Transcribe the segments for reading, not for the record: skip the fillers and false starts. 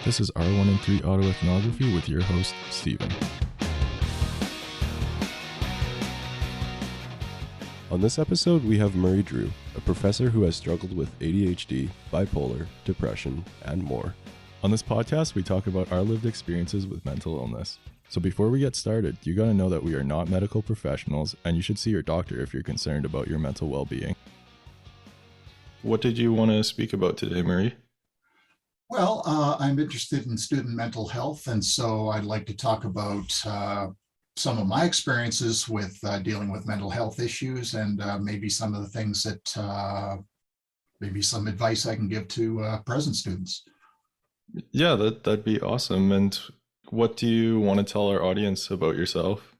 This is R1 and 3 Autoethnography with your host, Stephen. On this episode, we have Murray Drew, a professor who has struggled with ADHD, bipolar, depression, and more. On this podcast, we talk about our lived experiences with mental illness. So before we get started, you gotta know that we are not medical professionals, and you should see your doctor if you're concerned about your mental well-being. What did you want to speak about today, Murray? Well, I'm interested in student mental health, and so I'd like to talk about some of my experiences with dealing with mental health issues, and maybe some of the things that, maybe some advice I can give to present students. Yeah, that'd be awesome. And what do you want to tell our audience about yourself?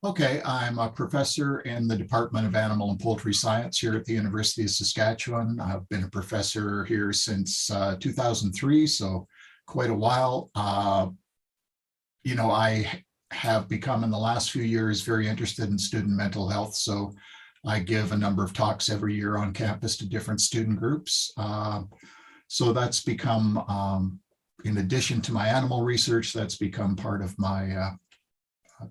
Okay, I'm a professor in the Department of Animal and Poultry Science here at the University of Saskatchewan. I've been a professor here since 2003, so quite a while. I have become in the last few years very interested in student mental health, so I give a number of talks every year on campus to different student groups. So that's become, in addition to my animal research, that's become part of my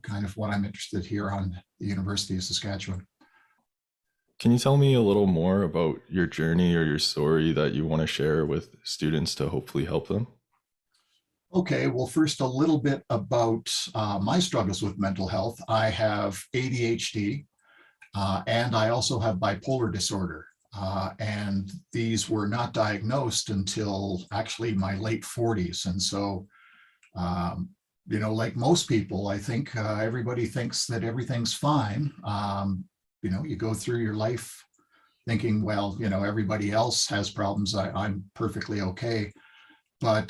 kind of what I'm interested here on the University of Saskatchewan. Can you tell me a little more about your journey or your story that you want to share with students to hopefully help them? Okay, well, first a little bit about my struggles with mental health. I have ADHD and I also have bipolar disorder. And these were not diagnosed until actually my late 40s. And so like most people, I think everybody thinks that everything's fine. You go through your life thinking, well, everybody else has problems. I'm perfectly okay. But,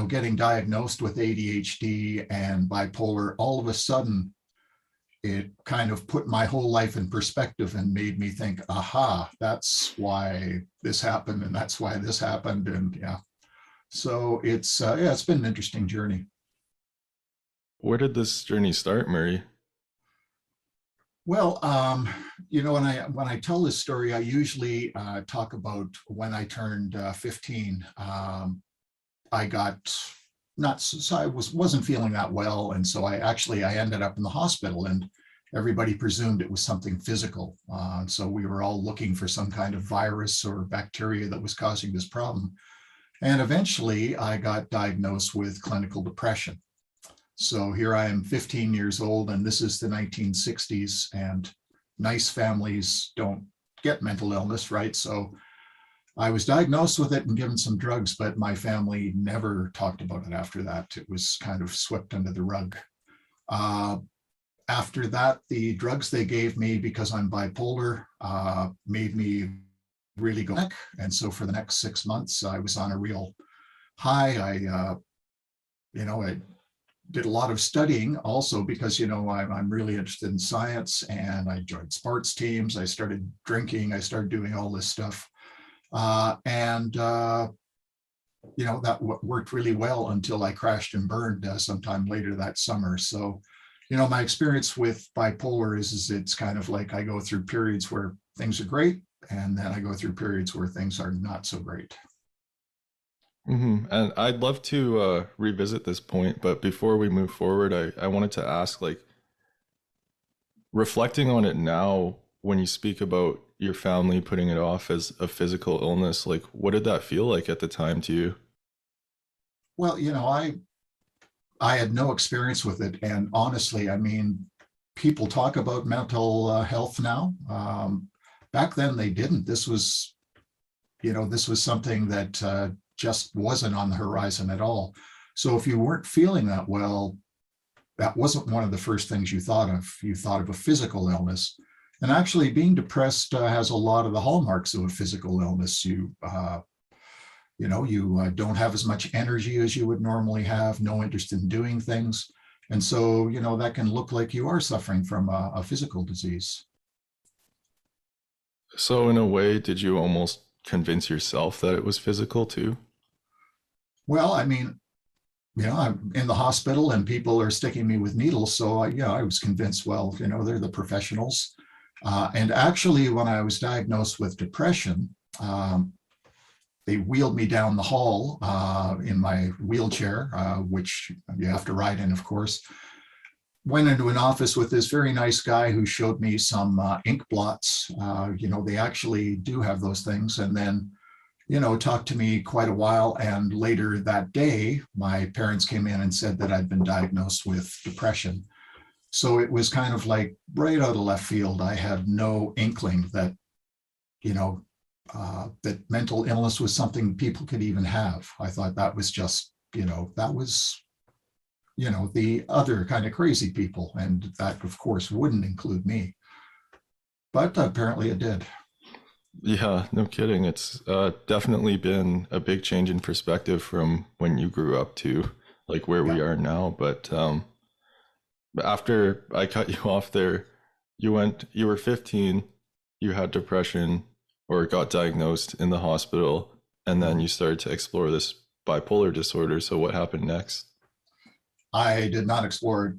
getting diagnosed with ADHD and bipolar, all of a sudden, it kind of put my whole life in perspective and made me think, aha, that's why this happened and that's why this happened. And yeah, so it's been an interesting journey. Where did this journey start, Murray? Well, when I tell this story, I usually talk about when I turned 15. I got I wasn't feeling that well, and so I ended up in the hospital, and everybody presumed it was something physical. So we were all looking for some kind of virus or bacteria that was causing this problem, and eventually I got diagnosed with clinical depression. So here I am, 15 years old, and this is the 1960s, and nice families don't get mental illness, right? So I was diagnosed with it and given some drugs, but my family never talked about it after that. It was kind of swept under the rug. After that, the drugs they gave me, because I'm bipolar, made me really go back. And so for the next 6 months, I was on a real high. I did a lot of studying also because, I'm really interested in science, and I joined sports teams. I started drinking. I started doing all this stuff. That worked really well until I crashed and burned sometime later that summer. So, my experience with bipolar is it's kind of like I go through periods where things are great, and then I go through periods where things are not so great. And I'd love to revisit this point, but before we move forward, I wanted to ask, reflecting on it now, when you speak about your family putting it off as a physical illness, what did that feel like at the time to you? Well, I had no experience with it. And honestly, people talk about mental health now. Back then they didn't. This was something that just wasn't on the horizon at all. So if you weren't feeling that well, that wasn't one of the first things you thought of. You thought of a physical illness. And actually, being depressed has a lot of the hallmarks of a physical illness. You don't have as much energy as you would normally have, no interest in doing things. And so, that can look like you are suffering from a physical disease. So in a way, did you almost convince yourself that it was physical too? Well, I'm in the hospital and people are sticking me with needles. So I was convinced, well, they're the professionals. And actually, when I was diagnosed with depression, they wheeled me down the hall in my wheelchair, which you have to ride in, of course. Went into an office with this very nice guy who showed me some ink blots. They actually do have those things. And then, talked to me quite a while. And later that day, my parents came in and said that I'd been diagnosed with depression. So it was kind of like right out of left field. I had no inkling that, that mental illness was something people could even have. I thought that was just, that was, the other kind of crazy people. And that, of course, wouldn't include me. But apparently it did. Yeah, no kidding. It's definitely been a big change in perspective from when you grew up to like where we are now. But after I cut you off there, you were 15, you had depression or got diagnosed in the hospital, and then you started to explore this bipolar disorder. So what happened next? I did not explore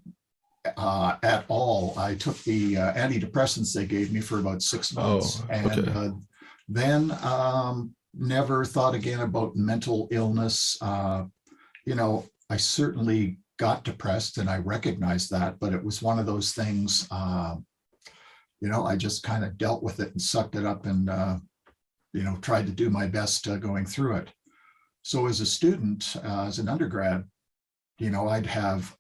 at all. I took the antidepressants they gave me for about 6 months, and then never thought again about mental illness. I certainly got depressed, and I recognized that, but it was one of those things. I just kind of dealt with it and sucked it up, and tried to do my best going through it. So as a student, as an undergrad, I'd have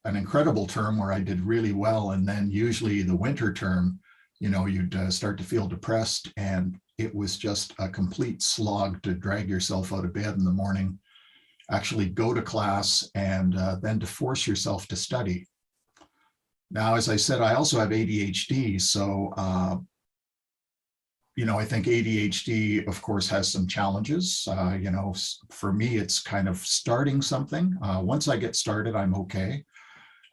an incredible term where I did really well. And then usually the winter term, you'd start to feel depressed, and it was just a complete slog to drag yourself out of bed in the morning, actually go to class, and then to force yourself to study. Now, as I said, I also have ADHD. So, I think ADHD, of course, has some challenges. For me, it's kind of starting something. Once I get started, I'm okay.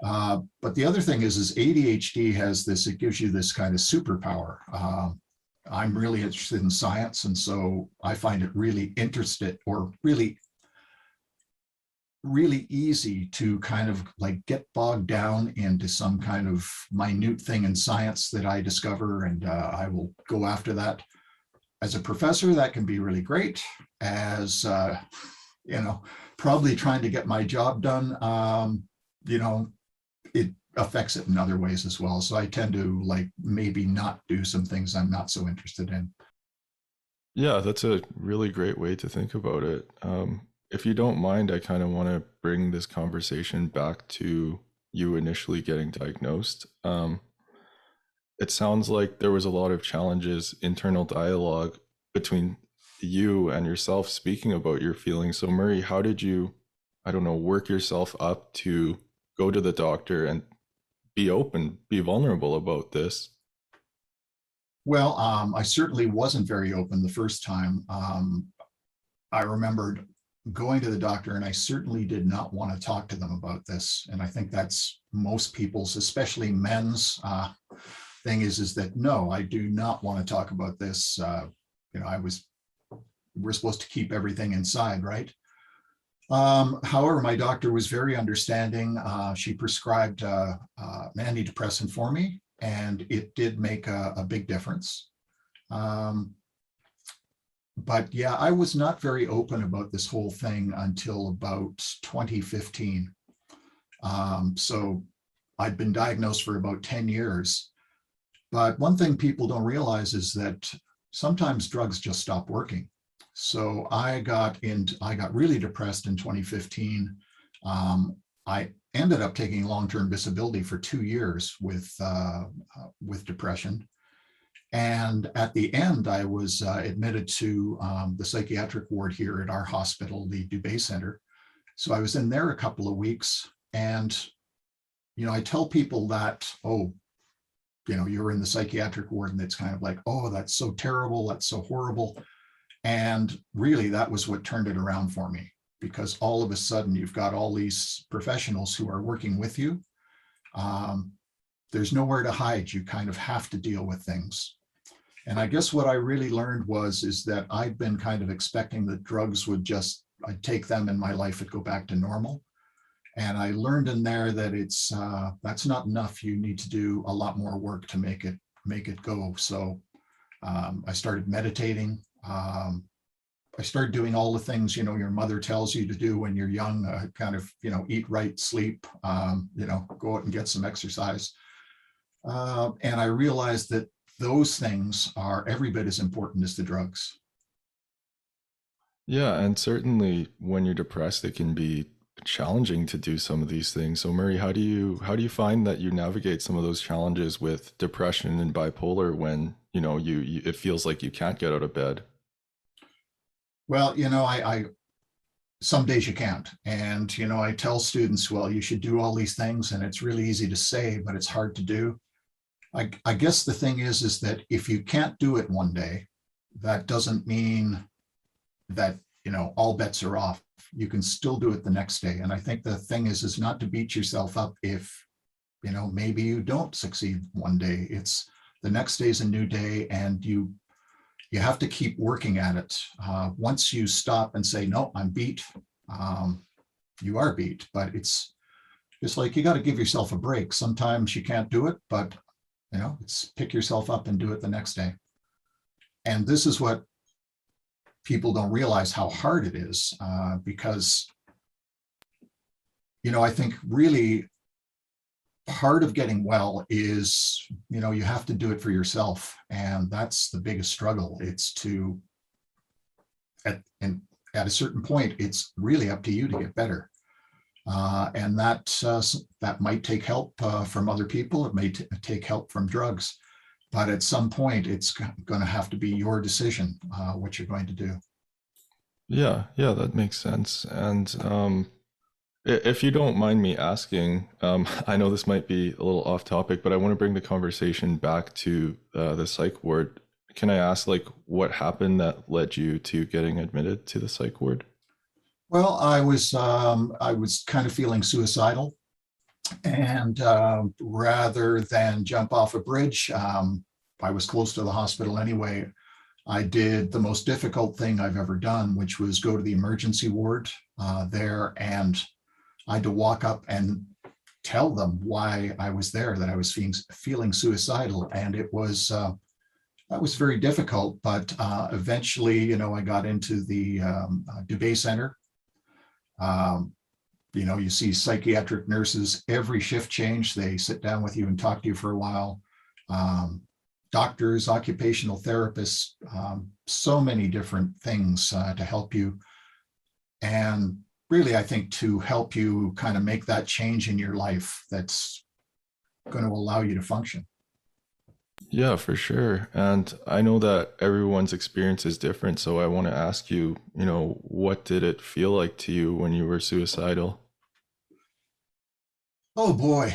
But the other thing is ADHD has this, it gives you this kind of superpower. I'm really interested in science. And so I find it really interested, or really easy to kind of like get bogged down into some kind of minute thing in science that I discover, and I will go after that. As a professor, that can be really great. As probably trying to get my job done, it affects it in other ways as well. So I tend to like maybe not do some things I'm not so interested in. Yeah, that's a really great way to think about it. If you don't mind, I kind of want to bring this conversation back to you initially getting diagnosed. It sounds like there was a lot of challenges, internal dialogue between you and yourself speaking about your feelings. So Murray, how did you, work yourself up to go to the doctor and be open, be vulnerable about this? Well, I certainly wasn't very open the first time. I remembered going to the doctor, and I certainly did not want to talk to them about this. And I think that's most people's, especially men's thing is that, no, I do not want to talk about this. We're supposed to keep everything inside, right? However, my doctor was very understanding. She prescribed an antidepressant for me, and it did make a big difference. But yeah, I was not very open about this whole thing until about 2015. So I'd been diagnosed for about 10 years. But one thing people don't realize is that sometimes drugs just stop working. So I got really depressed in 2015. I ended up taking long-term disability for 2 years with depression. And at the end, I was admitted to the psychiatric ward here at our hospital, the Dube Centre. So I was in there a couple of weeks, and, I tell people that, you're in the psychiatric ward, and it's kind of like, oh, that's so terrible, that's so horrible. And really, that was what turned it around for me, because all of a sudden you've got all these professionals who are working with you. There's nowhere to hide. You kind of have to deal with things. And I guess what I really learned is that I'd been kind of expecting that drugs would I'd take them and my life would go back to normal. And I learned in there that that's not enough. You need to do a lot more work to make it go. So I started meditating. I started doing all the things, your mother tells you to do when you're young, kind of, eat right, sleep, go out and get some exercise. And I realized that those things are every bit as important as the drugs. Yeah, and certainly when you're depressed, it can be challenging to do some of these things. So Murray, how do you find that you navigate some of those challenges with depression and bipolar when, you it feels like you can't get out of bed? Well, I some days you can't. And, I tell students, well, you should do all these things. And it's really easy to say, but it's hard to do. I guess the thing is that if you can't do it one day, that doesn't mean that, all bets are off. You can still do it the next day. And I think the thing is not to beat yourself up if, maybe you don't succeed one day. It's the next day is a new day, and you have to keep working at it. Once you stop and say, no, I'm beat, you are beat. But it's like you got to give yourself a break. Sometimes you can't do it, but it's pick yourself up and do it the next day. And this is what people don't realize, how hard it is, because, I think really part of getting well is, you have to do it for yourself. And that's the biggest struggle. It's to, at a certain point, it's really up to you to get better. And that might take help from other people. It may take help from drugs, but at some point it's going to have to be your decision what you're going to do. Yeah, yeah, that makes sense. And if you don't mind me asking, I know this might be a little off topic, but I want to bring the conversation back to the psych ward. Can I ask, like, what happened that led you to getting admitted to the psych ward? Well, I was kind of feeling suicidal, and rather than jump off a bridge, I was close to the hospital anyway. I did the most difficult thing I've ever done, which was go to the emergency ward there, and I had to walk up and tell them why I was there, that I was feeling suicidal, and it was that was very difficult. But eventually, I got into the Dube Centre. You see psychiatric nurses every shift change. They sit down with you and talk to you for a while. Doctors, occupational therapists, so many different things to help you. And really, I think to help you kind of make that change in your life that's going to allow you to function. Yeah, for sure. And I know that everyone's experience is different. So I want to ask you, what did it feel like to you when you were suicidal? Oh boy,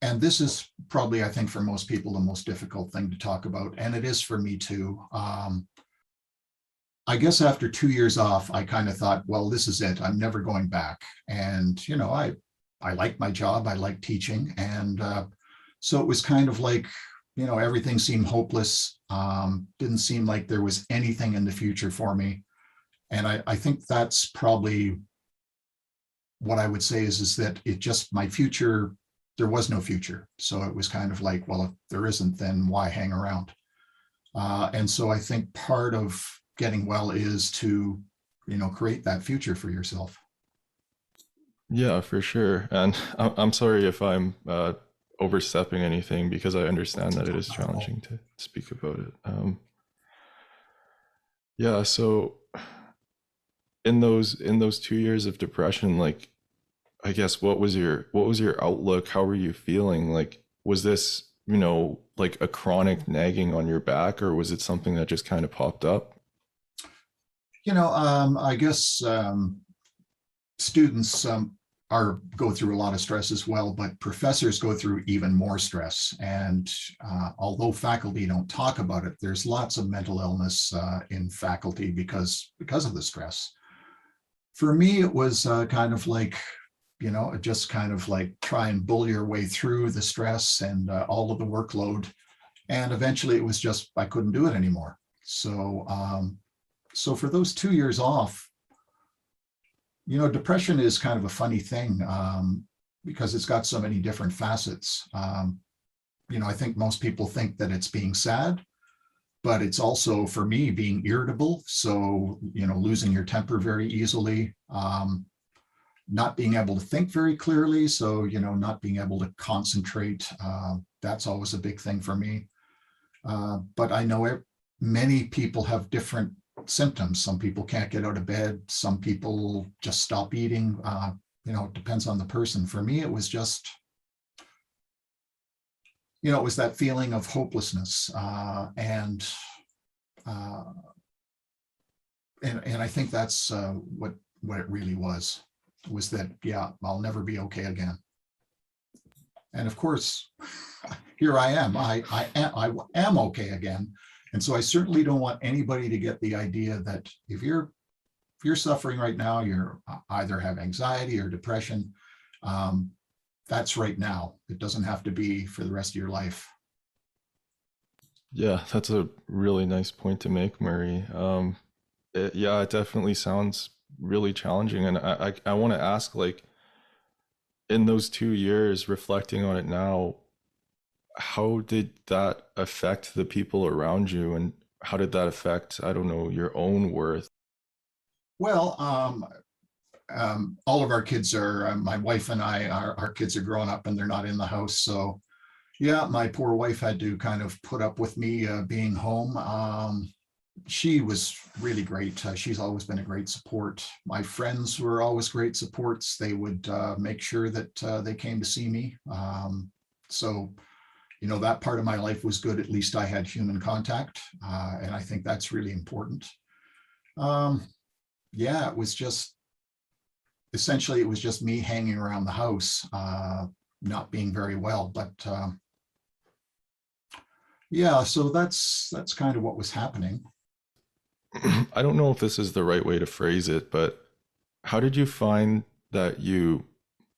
and this is probably, I think, for most people, the most difficult thing to talk about. And it is for me too. I guess after 2 years off, I kind of thought, well, this is it. I'm never going back. And, I like my job. I like teaching. And so it was kind of like, everything seemed hopeless. Didn't seem like there was anything in the future for me. And I think that's probably what I would say is that it just, my future, there was no future. So it was kind of like, well, if there isn't, then why hang around? And so I think part of getting well is to, create that future for yourself. Yeah, for sure. And I'm sorry if I'm overstepping anything because I understand that it is challenging to speak about it. Yeah, so in those 2 years of depression, like, I guess what was your outlook? How were you feeling? Like, was this, like a chronic nagging on your back, or was it something that just kind of popped up? I guess students go through a lot of stress as well, but professors go through even more stress. And although faculty don't talk about it, there's lots of mental illness in faculty because of the stress. For me, it was kind of like, just kind of like try and bull your way through the stress and all of the workload. And eventually it was just, I couldn't do it anymore. So, so for those 2 years off, depression is kind of a funny thing because it's got so many different facets. I think most people think that it's being sad, but it's also for me being irritable. So, losing your temper very easily, not being able to think very clearly. So, not being able to concentrate. That's always a big thing for me. But I know many people have different symptoms. Some people can't get out of bed. Some people just stop eating. It depends on the person. For me, it was just, it was that feeling of hopelessness. And I think that's what it really was that, yeah, I'll never be okay again. And of course, here I am. I am okay again. And so I certainly don't want anybody to get the idea that if you're suffering right now, you're either have anxiety or depression. That's right now. It doesn't have to be for the rest of your life. Yeah, that's a really nice point to make, Murray. It definitely sounds really challenging. And I want to ask, like, in those 2 years, reflecting on it now, how did that affect the people around you? And how did that affect, I don't know, your own worth? Well, all of our kids are, my wife and I, our kids are grown up and they're not in the house. So yeah, my poor wife had to kind of put up with me being home. She was really great. She's always been a great support. My friends were always great supports. They would make sure that they came to see me. So, that part of my life was good. At least I had human contact. And I think that's really important. It was just, essentially, it was just me hanging around the house, not being very well. But so that's kind of what was happening. I don't know if this is the right way to phrase it, but how did you find that you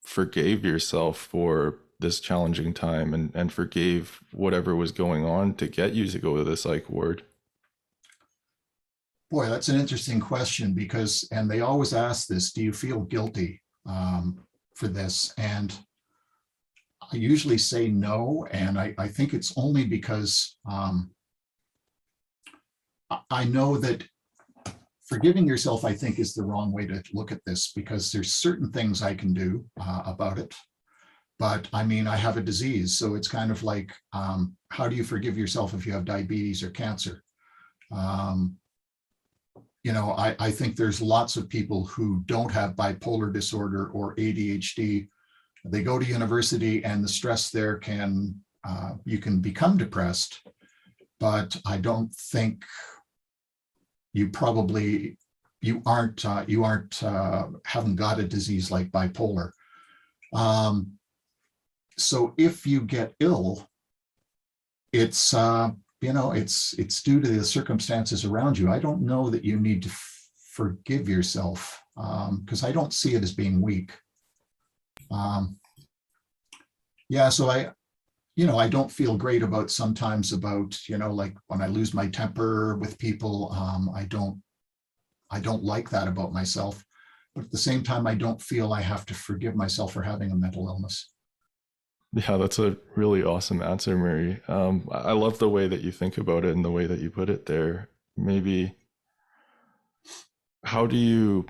forgave yourself for this challenging time and forgave whatever was going on to get you to go to the psych ward? Boy, that's an interesting question and they always ask this, do you feel guilty for this? And I usually say no. And I think it's only because I know that forgiving yourself, I think, is the wrong way to look at this, because there's certain things I can do about it. But I mean, I have a disease. So it's kind of like, how do you forgive yourself if you have diabetes or cancer? I think there's lots of people who don't have bipolar disorder or ADHD. They go to university and the stress there you can become depressed, but I don't think you haven't got a disease like bipolar. So if you get ill, it's it's due to the circumstances around you. I don't know that you need to forgive yourself, because I don't see it as being weak. So I don't feel great about sometimes about, like when I lose my temper with people, I don't like that about myself. But at the same time, I don't feel I have to forgive myself for having a mental illness. Yeah, that's a really awesome answer, Murray. I love the way that you think about it and the way that you put it there. Maybe how do you,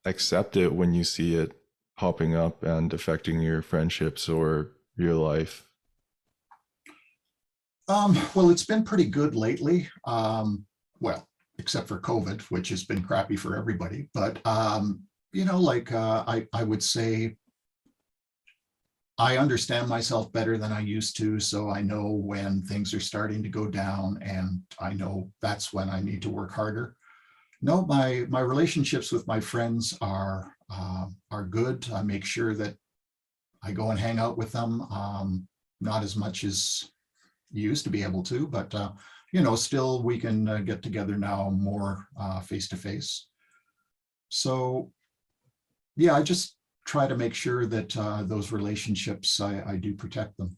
accept it when you see it popping up and affecting your friendships or your life? Well, it's been pretty good lately. Except for COVID, which has been crappy for everybody. But, I would say I understand myself better than I used to. So I know when things are starting to go down, and I know that's when I need to work harder. No, my relationships with my friends are good. I make sure that I go and hang out with them. Not as much as you used to be able to, but still we can get together now more face to face. So yeah, I just try to make sure that those relationships, I do protect them.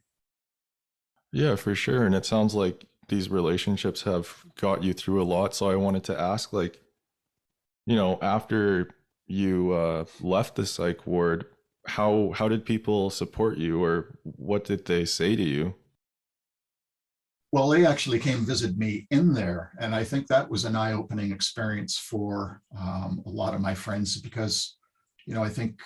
Yeah, for sure. And it sounds like these relationships have got you through a lot. So I wanted to ask, like, after you left the psych ward, how did people support you, or what did they say to you? Well, they actually came visit me in there, and I think that was an eye-opening experience for a lot of my friends because, I think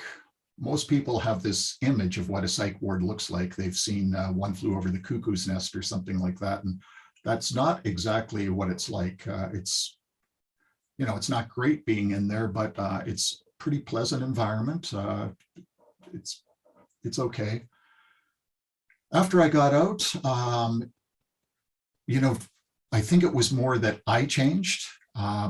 most people have this image of what a psych ward looks like. They've seen One Flew Over the Cuckoo's Nest or something like that, and that's not exactly what it's like. It's not great being in there, but it's a pretty pleasant environment. It's it's okay. After I got out, you know, I think it was more that I changed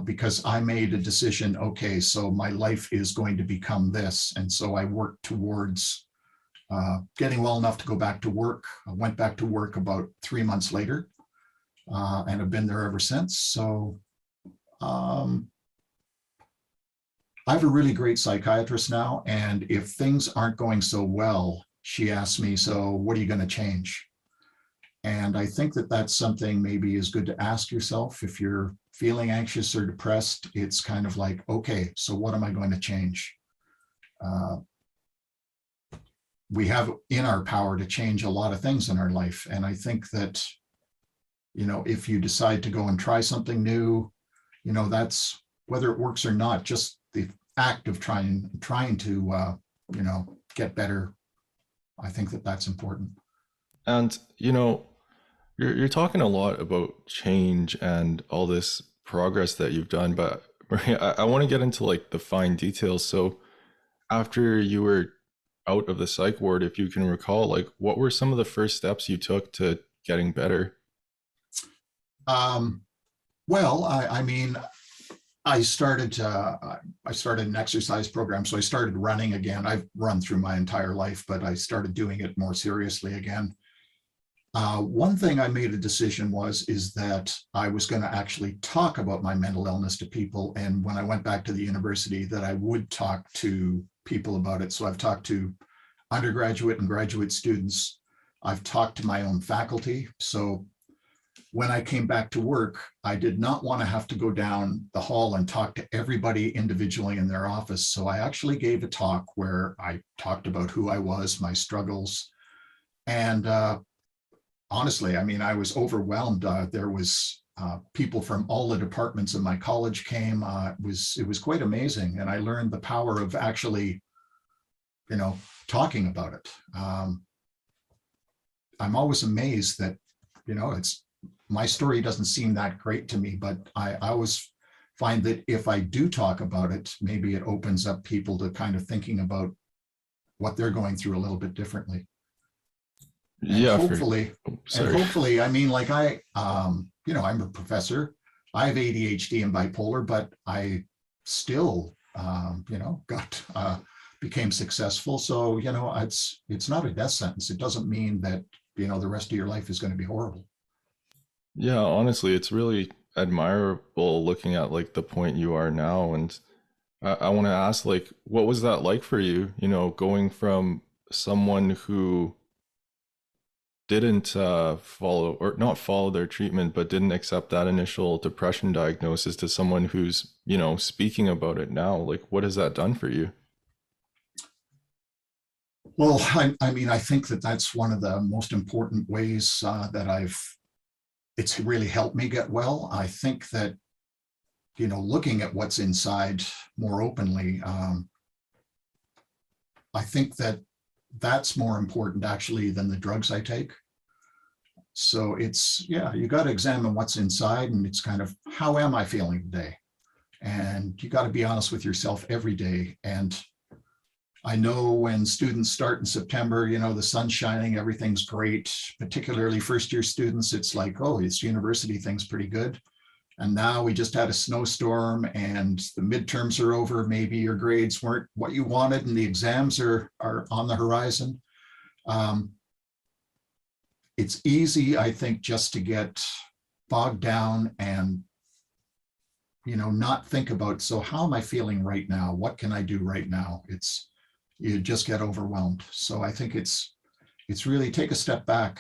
because I made a decision. Okay, so my life is going to become this, and so I worked towards getting well enough to go back to work. I went back to work about 3 months later, and have been there ever since. So I have a really great psychiatrist now, and if things aren't going so well, she asks me, "So what are you going to change?" And I think that that's something maybe is good to ask yourself. If you're feeling anxious or depressed, it's kind of like, okay, so what am I going to change? We have in our power to change a lot of things in our life. And I think that, if you decide to go and try something new, that's whether it works or not, just the act of trying to, get better. I think that that's important. And, you're talking a lot about change and all this progress that you've done, but Maria, I want to get into like the fine details. So after you were out of the psych ward, if you can recall, like what were some of the first steps you took to getting better? Well, I mean, I started an exercise program. So I started running again. I've run through my entire life, but I started doing it more seriously again. One thing I made a decision is that I was going to actually talk about my mental illness to people. And when I went back to the university, that I would talk to people about it. So I've talked to undergraduate and graduate students. I've talked to my own faculty. So when I came back to work, I did not want to have to go down the hall and talk to everybody individually in their office. So I actually gave a talk where I talked about who I was, my struggles. And honestly, I mean, I was overwhelmed. There was people from all the departments of my college came. It was quite amazing. And I learned the power of actually, talking about it. I'm always amazed that, my story doesn't seem that great to me, but I always find that if I do talk about it, maybe it opens up people to kind of thinking about what they're going through a little bit differently. And hopefully, I mean, like I'm a professor. I have ADHD and bipolar, but I still, became successful. So, it's not a death sentence. It doesn't mean that, the rest of your life is going to be horrible. Yeah, honestly, it's really admirable looking at like the point you are now. And I want to ask, like, what was that like for you, going from someone who didn't follow or not follow their treatment, but didn't accept that initial depression diagnosis to someone who's, speaking about it now? Like, what has that done for you? Well, I mean, I think that that's one of the most important ways that it's really helped me get well. I think that, looking at what's inside more openly, I think that that's more important actually than the drugs I take. So you got to examine what's inside, and it's kind of, how am I feeling today? And you got to be honest with yourself every day. And I know when students start in September, the sun's shining, everything's great, particularly first year students. It's like, oh, it's university, things pretty good. And now we just had a snowstorm and the midterms are over. Maybe your grades weren't what you wanted and the exams are on the horizon. It's easy, I think, just to get bogged down and, not think about, so how am I feeling right now? What can I do right now? You just get overwhelmed. So I think it's really take a step back.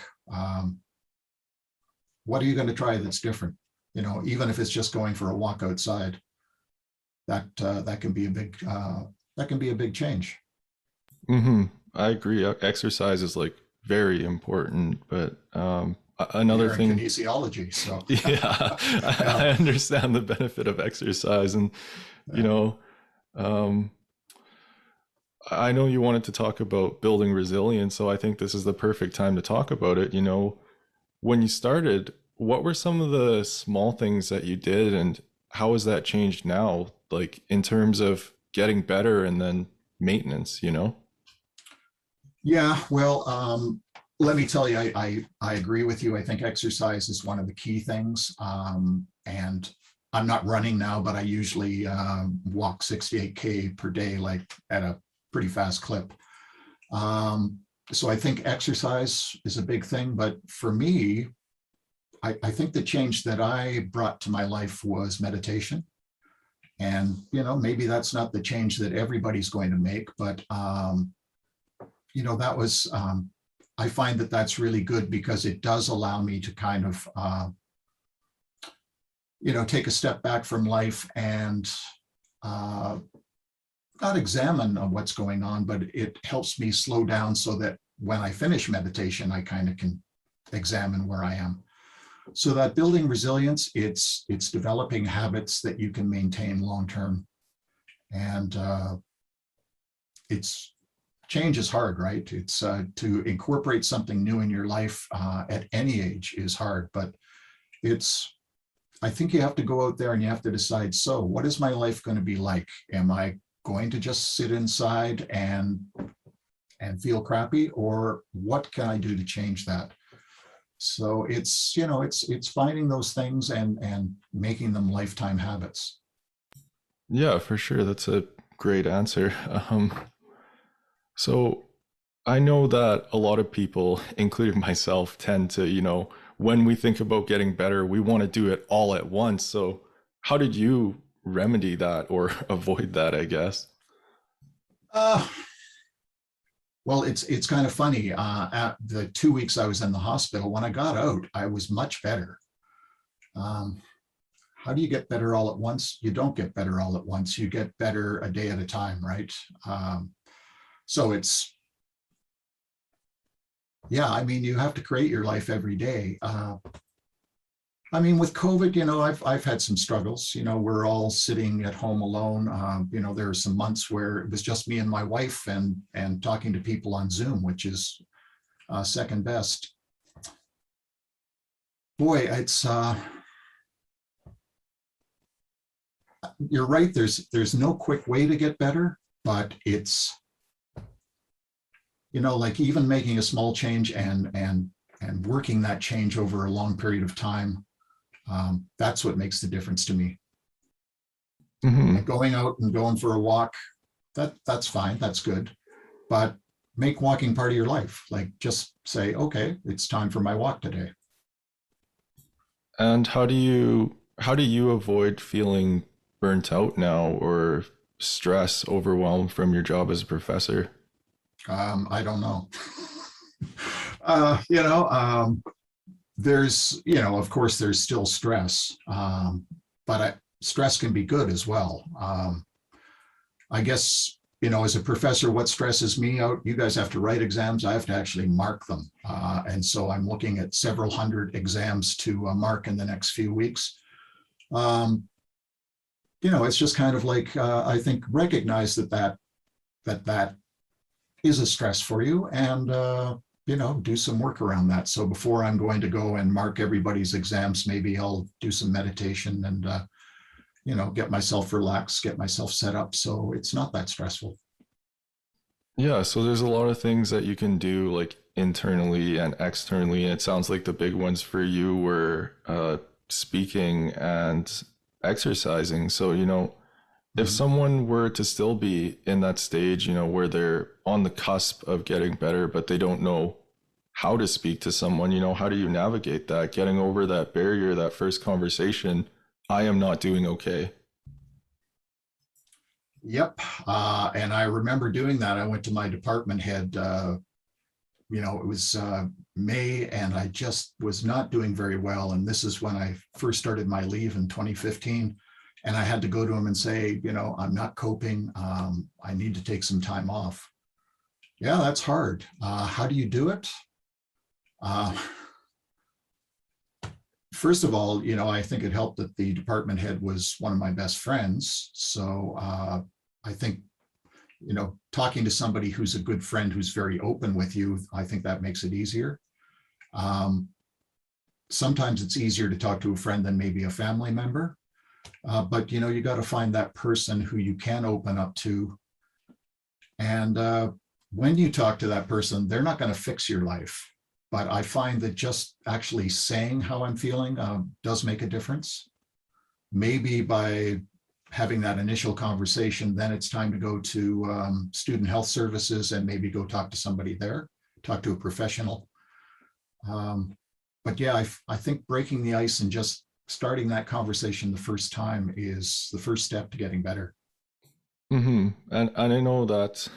What are you going to try that's different? Even if it's just going for a walk outside, that can be a big change. Mm-hmm. I agree. Exercise is like very important, but Another You're in thing, kinesiology, so yeah, yeah, I understand the benefit of exercise, and you yeah. know, um, I know you wanted to talk about building resilience, so I think this is the perfect time to talk about it. When you started, what were some of the small things that you did, and how has that changed now, like in terms of getting better and then maintenance? Yeah, well, let me tell you, I agree with you. I think exercise is one of the key things. And I'm not running now, but I usually walk 68K per day, like at a pretty fast clip. So I think exercise is a big thing. But for me, I think the change that I brought to my life was meditation. And, maybe that's not the change that everybody's going to make, but that was, I find that that's really good because it does allow me to kind of, take a step back from life and not examine what's going on, but it helps me slow down so that when I finish meditation, I kind of can examine where I am. So that building resilience, it's developing habits that you can maintain long term. And it's change is hard, right? It's to incorporate something new in your life at any age is hard, but I think you have to go out there and you have to decide, so what is my life going to be like? Am I going to just sit inside and feel crappy, or what can I do to change that? So it's finding those things and making them lifetime habits. Yeah, for sure. That's a great answer. So I know that a lot of people, including myself, tend to, when we think about getting better, we want to do it all at once. So how did you remedy that or avoid that, I guess? Uh, well, it's kind of funny. At the 2 weeks I was in the hospital, when I got out, I was much better. Um, how do you get better all at once? You don't get better all at once. You get better a day at a time, right? So I mean, you have to create your life every day. I mean, with COVID, I've had some struggles. We're all sitting at home alone. There are some months where it was just me and my wife and talking to people on Zoom, which is second best. Boy, it's you're right. There's no quick way to get better, but it's like even making a small change and working that change over a long period of time. That's what makes the difference to me. Hmm. And going out and going for a walk, that's fine, that's good. But make walking part of your life. Like just say, okay, it's time for my walk today. And how do you avoid feeling burnt out now or stress, overwhelmed from your job as a professor? I don't know. uh, you know, um, there's, of course, there's still stress, but stress can be good as well. I guess, as a professor, what stresses me out, you guys have to write exams. I have to actually mark them. And so I'm looking at several hundred exams to mark in the next few weeks. Um, it's just kind of like, I think, recognize that is a stress for you and, do some work around that. So before I'm going to go and mark everybody's exams, maybe I'll do some meditation and, get myself relaxed, get myself set up so it's not that stressful. Yeah, so there's a lot of things that you can do like internally and externally, and it sounds like the big ones for you were speaking and exercising. So, if Mhm. someone were to still be in that stage, where they're on the cusp of getting better, but they don't know how to speak to someone, how do you navigate that? Getting over that barrier, that first conversation, I am not doing okay. Yep. And I remember doing that. I went to my department head, it was May and I just was not doing very well. And this is when I first started my leave in 2015. And I had to go to him and say, I'm not coping. I need to take some time off. Yeah, that's hard. How do you do it? Uh, first of all, I think it helped that the department head was one of my best friends. So I think, talking to somebody who's a good friend, who's very open with you, I think that makes it easier. Sometimes it's easier to talk to a friend than maybe a family member. But, you got to find that person who you can open up to. And when you talk to that person, they're not going to fix your life. But I find that just actually saying how I'm feeling does make a difference. Maybe by having that initial conversation, then it's time to go to student health services and maybe go talk to somebody there, talk to a professional. But yeah, I think breaking the ice and just starting that conversation the first time is the first step to getting better. Mm-hmm. And I know that,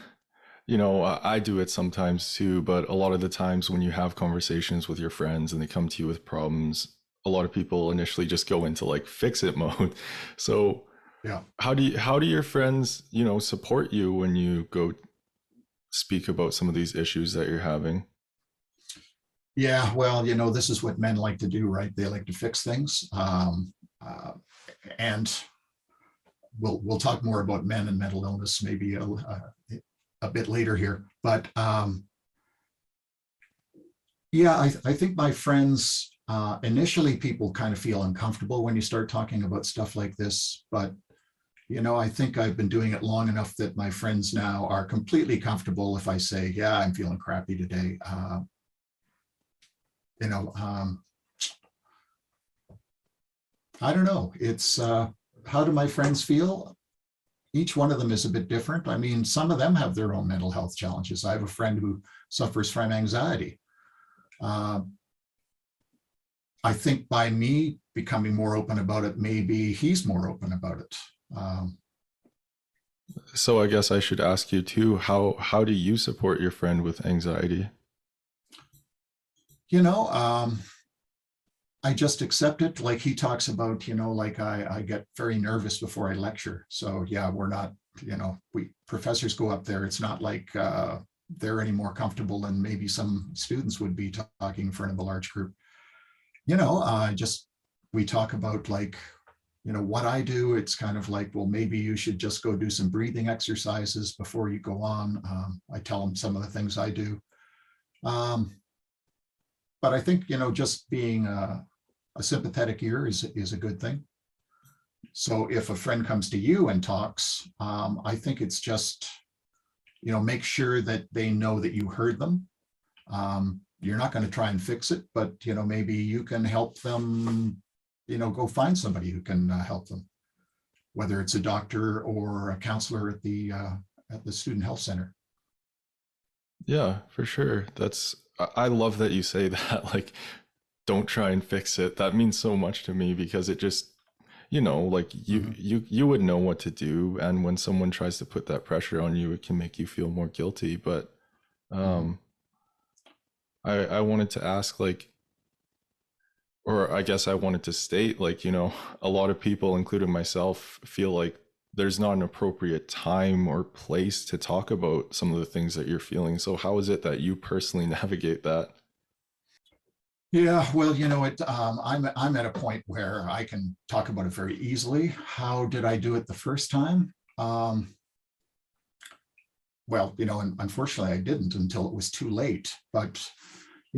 I do it sometimes too, but a lot of the times when you have conversations with your friends and they come to you with problems, a lot of people initially just go into like fix it mode. So yeah, how do your friends, support you when you go speak about some of these issues that you're having? Yeah, well, this is what men like to do, right? They like to fix things. And we'll talk more about men and mental illness maybe a bit later here. But yeah, I think my friends, initially people kind of feel uncomfortable when you start talking about stuff like this. But, I think I've been doing it long enough that my friends now are completely comfortable if I say, yeah, I'm feeling crappy today. I don't know. It's how do my friends feel? Each one of them is a bit different. I mean, some of them have their own mental health challenges. I have a friend who suffers from anxiety. I think by me becoming more open about it, maybe he's more open about it. So I guess I should ask you too, how do you support your friend with anxiety? I just accept it. Like he talks about, like I get very nervous before I lecture. So yeah, we're not, we professors go up there. It's not like they're any more comfortable than maybe some students would be talking in front of a large group. Just we talk about like, what I do. It's kind of like, well, maybe you should just go do some breathing exercises before you go on. I tell them some of the things I do. But I think, just being a sympathetic ear is a good thing. So if a friend comes to you and talks, I think it's just, make sure that they know that you heard them. You're not going to try and fix it, but, maybe you can help them, go find somebody who can help them, whether it's a doctor or a counselor at the student health center. Yeah, for sure. I love that you say that, like, don't try and fix it. That means so much to me because it just, like you would know what to do. And when someone tries to put that pressure on you, it can make you feel more guilty. But I wanted to ask, like, or I guess I wanted to state, like, a lot of people, including myself, feel like there's not an appropriate time or place to talk about some of the things that you're feeling. So how is it that you personally navigate that? Yeah, well, I'm at a point where I can talk about it very easily. How did I do it the first time? Well, and unfortunately I didn't until it was too late. But,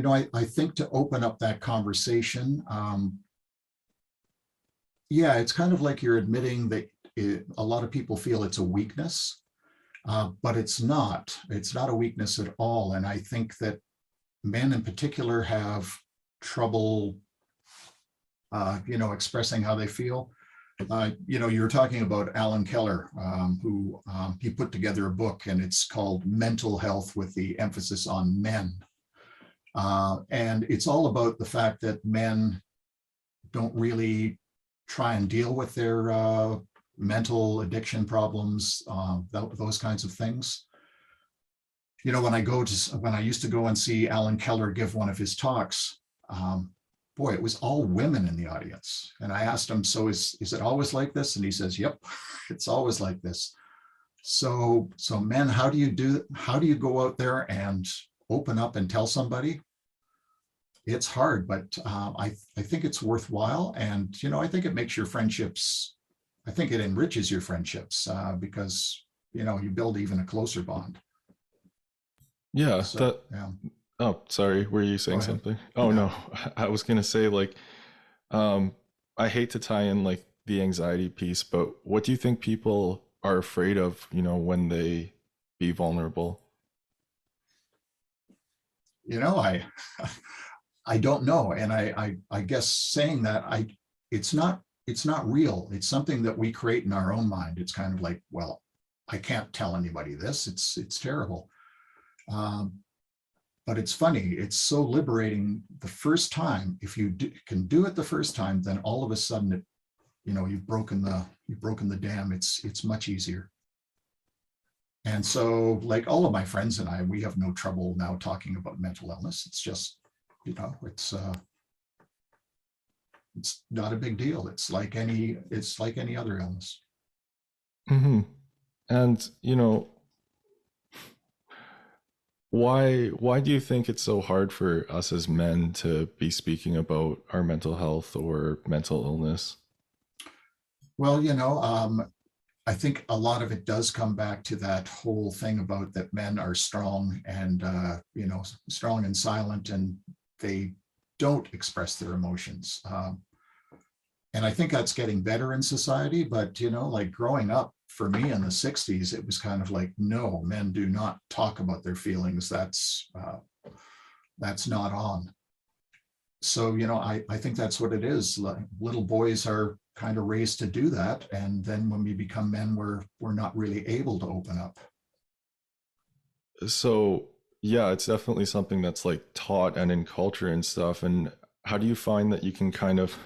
I think to open up that conversation, yeah, it's kind of like you're admitting that a lot of people feel it's a weakness, but it's not. It's not a weakness at all. And I think that men in particular have trouble, expressing how they feel. You were talking about Alan Keller, who he put together a book, and it's called Mental Health with the emphasis on men. And it's all about the fact that men don't really try and deal with their mental addiction problems, those kinds of things. When I used to go and see Alan Keller give one of his talks, boy, it was all women in the audience. And I asked him, so is it always like this? And he says, yep, it's always like this. So men, how do you go out there and open up and tell somebody? it's hard, but I think it's worthwhile. And, I think it makes your friendships, I think it enriches your friendships because, you build even a closer bond. Yeah, So, that. yeah, Oh, sorry. Were you go saying ahead. something? Oh Yeah. no, I was gonna say like, um, I hate to tie in like the anxiety piece, but what do you think people are afraid of, when they be vulnerable? I, I don't know. And I guess saying that it's not real. It's something that we create in our own mind. It's kind of like, well, I can't tell anybody this. It's terrible. Um, but it's funny. It's so liberating the first time. If you can do it the first time, then all of a sudden, you've broken the dam. It's much easier. And so, like all of my friends and I, we have no trouble now talking about mental illness. It's just, it's not a big deal. It's like any other illness. Hmm. And why do you think it's so hard for us as men to be speaking about our mental health or mental illness? Well, I think a lot of it does come back to that whole thing about that men are strong and strong and silent, and they don't express their emotions. And I think that's getting better in society. But like growing up for me in the '60s, it was kind of like, no, men do not talk about their feelings. That's not on. So I think that's what it is. Like, little boys are kind of raised to do that, and then when we become men, we're not really able to open up. So, yeah, it's definitely something that's like taught and in culture and stuff. And how do you find that you can kind of,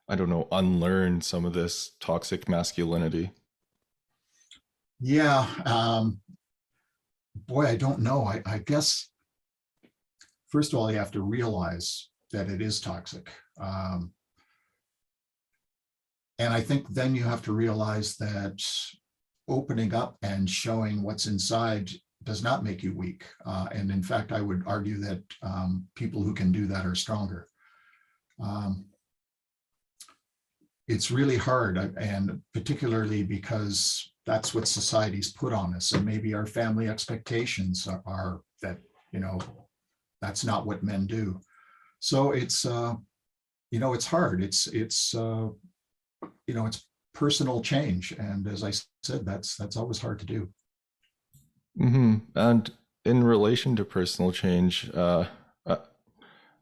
I don't know, unlearn some of this toxic masculinity? Yeah. Boy, I don't know. I guess first of all, you have to realize that it is toxic. And I think then you have to realize that opening up and showing what's inside does not make you weak. And in fact, I would argue that people who can do that are stronger. Um, it's really hard, and particularly because that's what society's put on us. And maybe our family expectations are that, that's not what men do. So it's hard. It's personal change. And as I said, that's always hard to do. And in relation to personal change, I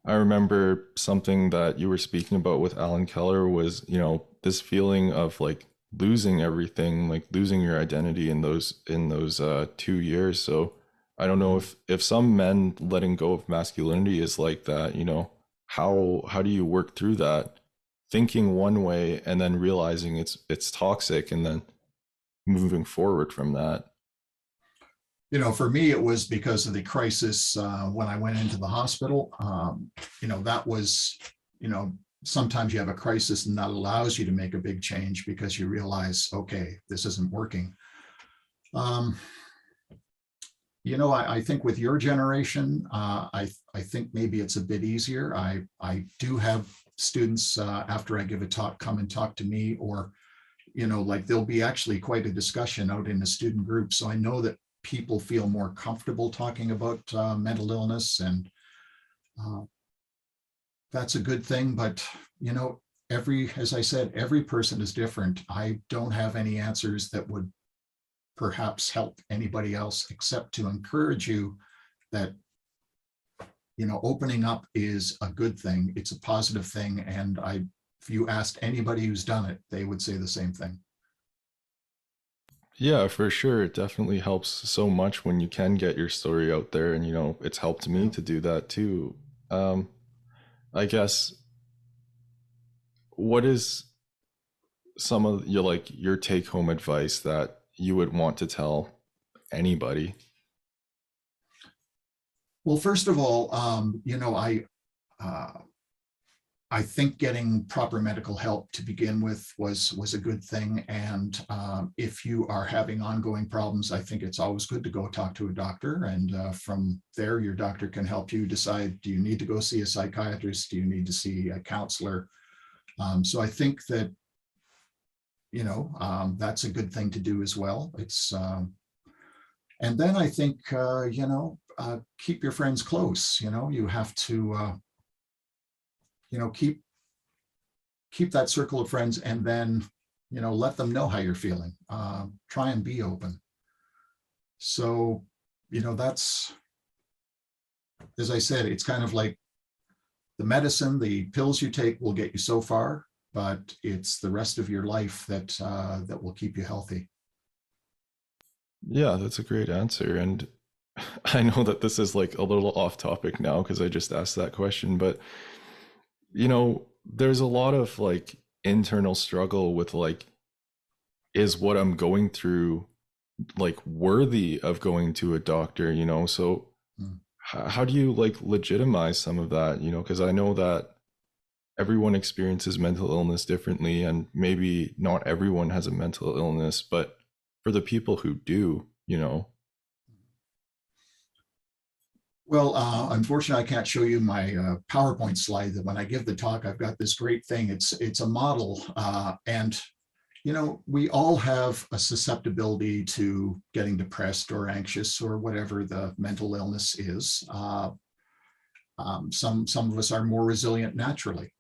I remember something that you were speaking about with Alan Keller was, this feeling of like losing everything, like losing your identity in those 2 years. So I don't know if some men letting go of masculinity is like that, how do you work through that? Thinking one way and then realizing it's toxic and then moving forward from that. For me, it was because of the crisis when I went into the hospital. That was, sometimes you have a crisis and that allows you to make a big change because you realize, okay, this isn't working. Um, I think with your generation, I think maybe it's a bit easier. I do have students after I give a talk come and talk to me, or like there'll be actually quite a discussion out in the student group. So I know that people feel more comfortable talking about mental illness, and uh, that's a good thing. But as I said, every person is different. I don't have any answers that would perhaps help anybody else, except to encourage you that opening up is a good thing. It's a positive thing, and if you asked anybody who's done it, they would say the same thing. Yeah, for sure. It definitely helps so much when you can get your story out there. And, it's helped me Yeah. to do that too. Um, I guess what is some of your take home advice that you would want to tell anybody? Well, first of all, uh, I think getting proper medical help to begin with was a good thing. And if you are having ongoing problems, I think it's always good to go talk to a doctor. And from there, your doctor can help you decide, do you need to go see a psychiatrist? Do you need to see a counselor? So I think that, that's a good thing to do as well. And then I think, keep your friends close. You have to, keep that circle of friends, and then, let them know how you're feeling. Try and be open. So, that's, as I said, it's kind of like the medicine, the pills you take will get you so far, but it's the rest of your life that will keep you healthy. Yeah, that's a great answer. And I know that this is like a little off topic now because I just asked that question, but there's a lot of like internal struggle with like, is what I'm going through like worthy of going to a doctor, So Mm. how do you like legitimize some of that, because I know that everyone experiences mental illness differently, and maybe not everyone has a mental illness, but for the people who do. Well, unfortunately, I can't show you my PowerPoint slide. That when I give the talk, I've got this great thing. It's a model, and we all have a susceptibility to getting depressed or anxious or whatever the mental illness is. Some of us are more resilient naturally.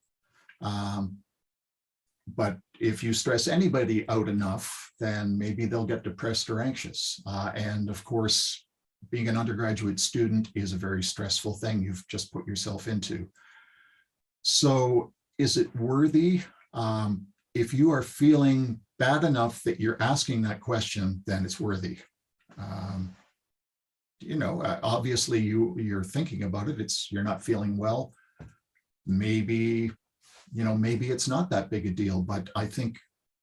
But if you stress anybody out enough, then maybe they'll get depressed or anxious. And of course, being an undergraduate student is a very stressful thing you've just put yourself into. So is it worthy? If you are feeling bad enough that you're asking that question, then it's worthy. Obviously you're thinking about it. You're not feeling well. Maybe it's not that big a deal, but I think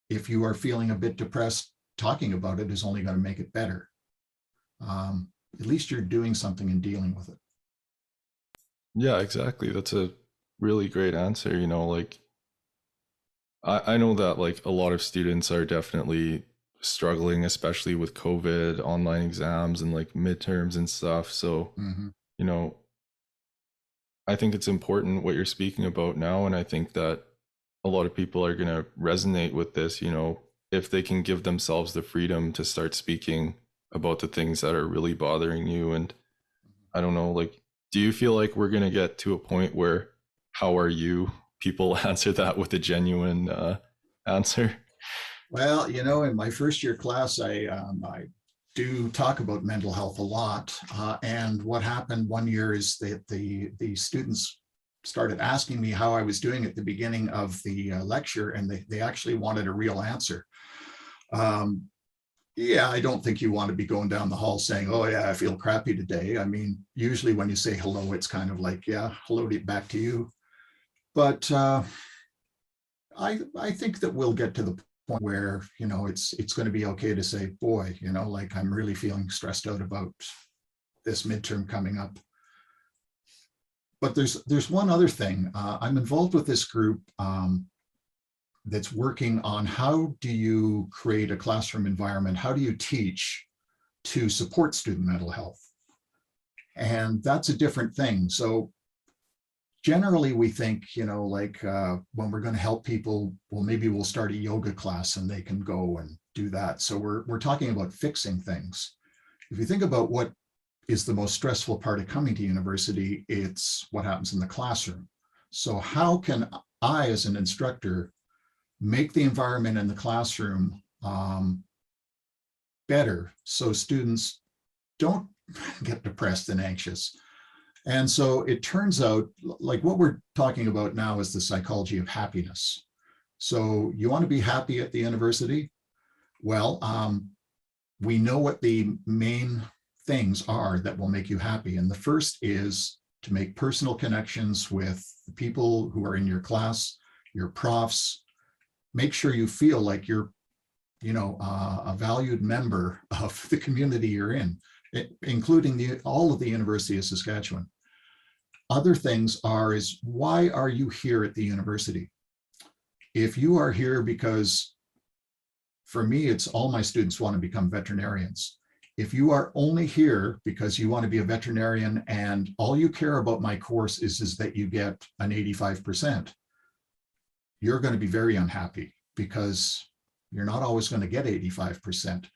if you are feeling a bit depressed, talking about it is only going to make it better. At least you're doing something and dealing with it. Yeah, exactly. That's a really great answer. Like I know that like a lot of students are definitely struggling, especially with COVID, online exams, and like midterms and stuff. So, Mm-hmm. you know, I think it's important what you're speaking about now. And I think that a lot of people are going to resonate with this, if they can give themselves the freedom to start speaking about the things that are really bothering you. And I don't know, like, do you feel like we're going to get to a point where how are you? People answer that with a genuine answer. Well, in my first year class, I do talk about mental health a lot. And what happened one year is that the students started asking me how I was doing at the beginning of the lecture, and they actually wanted a real answer. Yeah, I don't think you want to be going down the hall saying, oh yeah, I feel crappy today. I mean, usually when you say hello, it's kind of like, yeah, hello back to you. But I think that we'll get to the point where, it's going to be okay to say, boy, like I'm really feeling stressed out about this midterm coming up. But there's one other thing. I'm involved with this group that's working on how do you create a classroom environment? How do you teach to support student mental health? And that's a different thing. So generally we think, when we're going to help people, well, maybe we'll start a yoga class and they can go and do that. So we're talking about fixing things. If you think about what is the most stressful part of coming to university, it's what happens in the classroom. So how can I, as an instructor, make the environment in the classroom better so students don't get depressed and anxious? And so it turns out, like what we're talking about now is the psychology of happiness. So you want to be happy at the university? Well, we know what the main things are that will make you happy. And the first is to make personal connections with the people who are in your class, your profs. Make sure you feel like you're, a valued member of the community you're in, including all of the University of Saskatchewan. Other things is why are you here at the university? If you are here because, for me, it's all my students want to become veterinarians. If you are only here because you want to be a veterinarian and all you care about my course is that you get an 85%, you're going to be very unhappy because you're not always going to get 85%.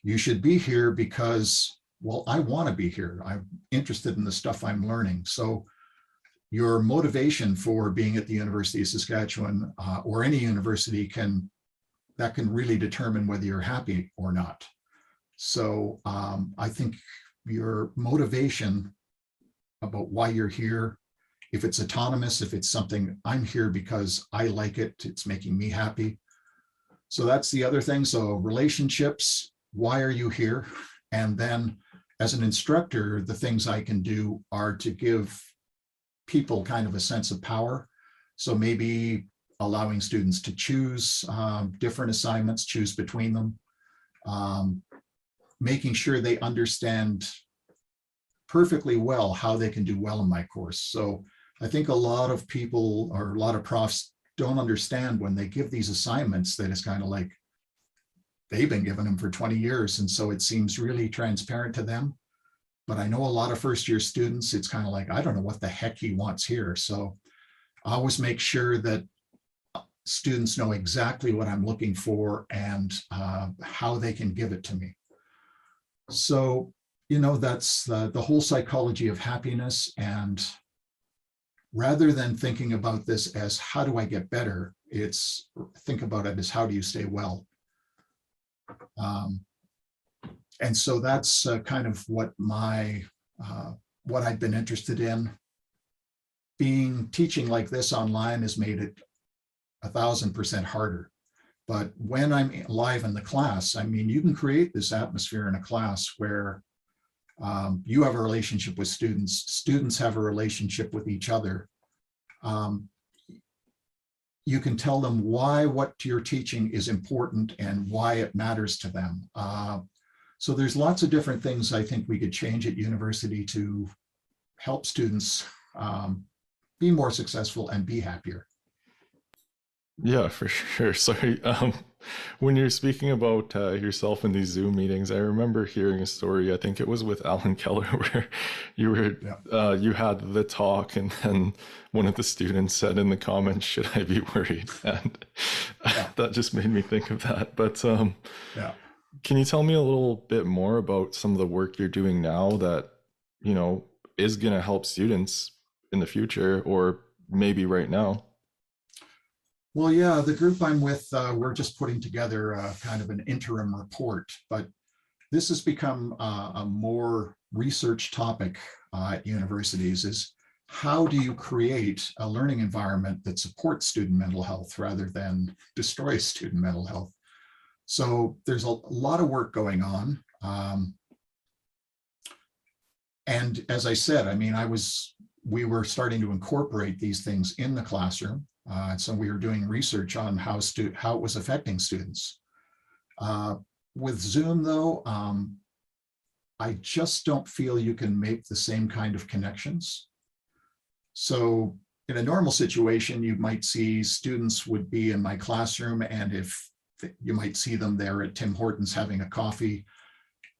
You should be here because, well, I want to be here. I'm interested in the stuff I'm learning. So your motivation for being at the University of Saskatchewan or any university can really determine whether you're happy or not. So I think your motivation about why you're here, if it's autonomous, if it's something I'm here because I like it, it's making me happy. So that's the other thing. So relationships, why are you here? And then as an instructor, the things I can do are to give people kind of a sense of power. So maybe allowing students to choose different assignments, choose between them, making sure they understand perfectly well how they can do well in my course. So I think a lot of people or a lot of profs don't understand when they give these assignments that it's kind of like they've been giving them for 20 years. And so it seems really transparent to them. But I know a lot of first-year students, it's kind of like, I don't know what the heck he wants here. So I always make sure that students know exactly what I'm looking for and how they can give it to me. So, that's the whole psychology of happiness. And rather than thinking about this as how do I get better, think about it as how do you stay well. And so that's kind of what I've been interested in. Teaching like this online has made it 1,000% harder. But when I'm live in the class, I mean, you can create this atmosphere in a class where you have a relationship with students have a relationship with each other. You can tell them why what you're teaching is important and why it matters to them. So there's lots of different things I think we could change at university to help students be more successful and be happier. Yeah, for sure. Sorry. When you're speaking about yourself in these Zoom meetings, I remember hearing a story. I think it was with Alan Keller, where you had the talk, and then one of the students said in the comments, "Should I be worried?" And that just made me think of that. But can you tell me a little bit more about some of the work you're doing now that is going to help students in the future, or maybe right now? Well, yeah, the group I'm with, we're just putting together kind of an interim report, but this has become a more research topic at universities is how do you create a learning environment that supports student mental health rather than destroys student mental health? So there's a lot of work going on. And as I said, I mean, we were starting to incorporate these things in the classroom. So we were doing research on how it was affecting students. With Zoom, though, I just don't feel you can make the same kind of connections. So in a normal situation, you might see students would be in my classroom, and if you might see them there at Tim Hortons having a coffee.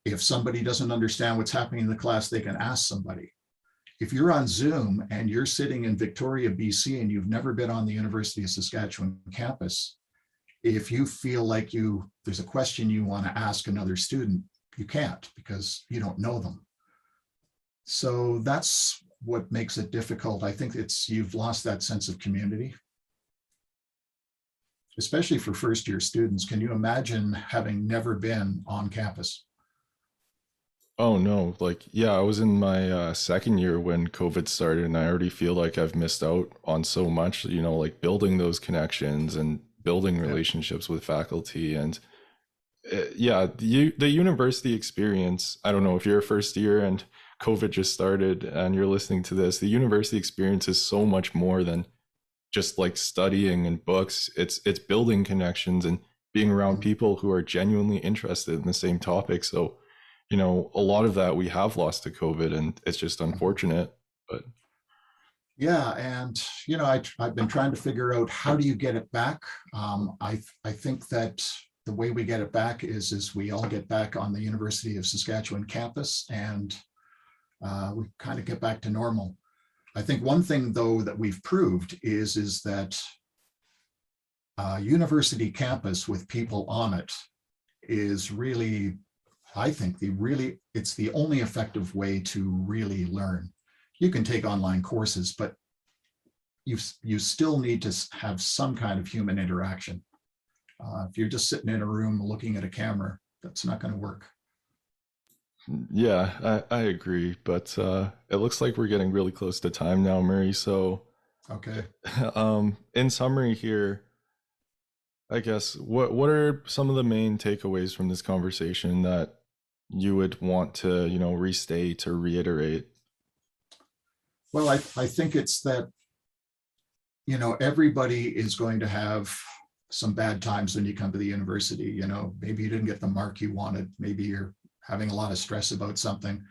If somebody doesn't understand what's happening in the class, they can ask somebody. If you're on Zoom and you're sitting in Victoria, BC, and you've never been on the University of Saskatchewan campus, if you feel like there's a question you want to ask another student, you can't because you don't know them. So that's what makes it difficult. I think you've lost that sense of community, especially for first-year students. Can you imagine having never been on campus? Oh no, I was in my second year when COVID started, and I already feel like I've missed out on so much, like building those connections and building relationships with faculty. And the university experience, I don't know if you're a first year and COVID just started and you're listening to this, the university experience is so much more than just like studying and books. It's building connections and being around people who are genuinely interested in the same topic. So a lot of that we have lost to COVID, and it's just unfortunate. But Yeah, and I've been trying to figure out how do you get it back. I think that the way we get it back is we all get back on the University of Saskatchewan campus, and we kind of get back to normal. I think one thing though that we've proved is that university campus with people on it is really, I think it's the only effective way to really learn. You can take online courses, but you still need to have some kind of human interaction. If you're just sitting in a room looking at a camera, that's not going to work. Yeah, I agree, but it looks like we're getting really close to time now, Murray. So, Okay. In summary here, I guess what are some of the main takeaways from this conversation that you would want to, restate or reiterate? Well, I think it's that, everybody is going to have some bad times when you come to the university. Maybe you didn't get the mark you wanted. Maybe you're having a lot of stress about something.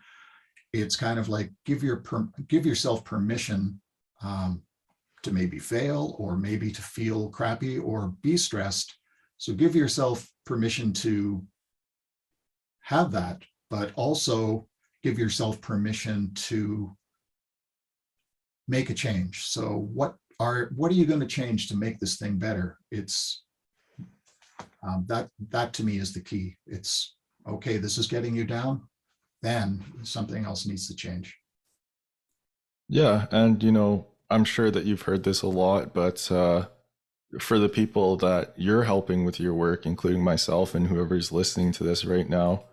It's kind of like give yourself permission to maybe fail, or maybe to feel crappy or be stressed. So give yourself permission to have that, but also give yourself permission to make a change. So what are you going to change to make this thing better? It's that to me is the key. It's okay, this is getting you down, then something else needs to change. Yeah, and I'm sure that you've heard this a lot, but for the people that you're helping with your work, including myself and whoever's listening to this right now,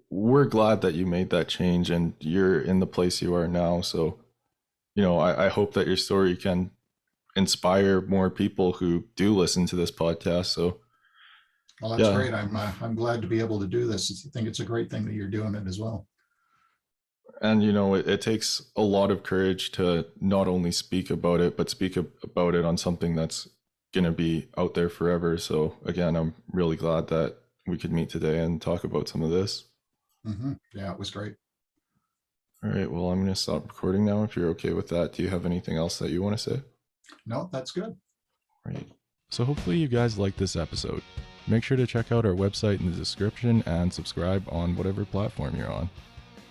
we're glad that you made that change and you're in the place you are now. So, I hope that your story can inspire more people who do listen to this podcast. So, well, that's great. I'm glad to be able to do this. I think it's a great thing that you're doing it as well. And it takes a lot of courage to not only speak about it, but speak about it on something that's going to be out there forever. So again, I'm really glad that we could meet today and talk about some of this. Mm-hmm. Yeah, it was great. All right, well, I'm going to stop recording now if you're okay with that. Do you have anything else that you want to say? No, that's good. Right. So hopefully you guys liked this episode. Make sure to check out our website in the description and subscribe on whatever platform you're on.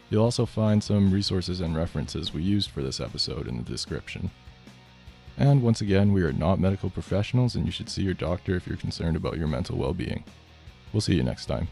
You'll also find some resources and references we used for this episode in the description. And once again, we are not medical professionals, and you should see your doctor if you're concerned about your mental well-being. We'll see you next time.